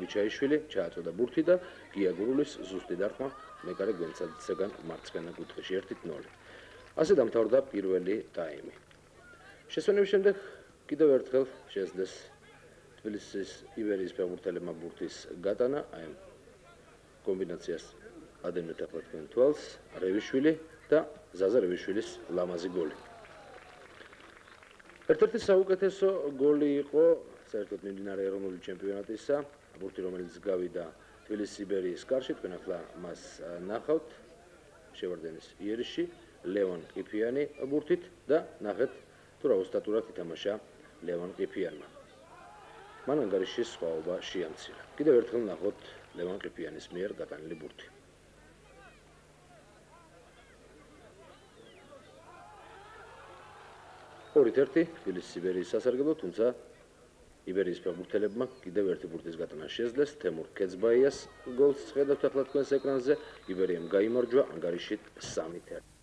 გიჩაიშვილი ჩააწოდა ბურთი და გია გურულის ზუსტი დარტყმა მეკარე გვენცაძისგან მარცხენა კუთხეში 1-0. ასე დამთავრდა პირველი ტაიმი. შესვენების შემდეგ კიდევ ერთხელ შეძლეს თბილისის ივერიის ფეხბურთელებმა ბურთის გატანა, აი ამ კომბინაციას ადევნეთ ახლა თქვენ თვალს, რევიშვილი და ზაზა რევიშვილის ლამაზი გოლი. ერთ-ერთი საუკეთესო გოლი იყო საერთოდ მიმდინარე ეროვნული ჩემპიონატისა, ბურთი რომელიც გავიდა თბილისის იბერიის კარში, თქვენ ახლა მას ნახავთ, შევარდენის იერიში, ლევან ყიფიანი ბურთით და ნახეთ თუ რა ოსტატურად ითამაშა ლევან ყიფიანმა. მან ანგარიშის სხვაობა შეამცირა. კიდევ ერთხელ ნახოთ ლევან ყიფიანის მიერ გატანილი ბურთი. ორით ერთი თბილისის იბერიის სასარგებლო, თუმცა იბერიის ფეხბურთელებმა კიდევ ერთი ბურთის გატანა შეძლეს. თემურ ქეცბაიას გოლს ხედავთ ახლა თქვენს ეკრანზე. იბერიამ გაიმარჯვა ანგარიშით 3-1.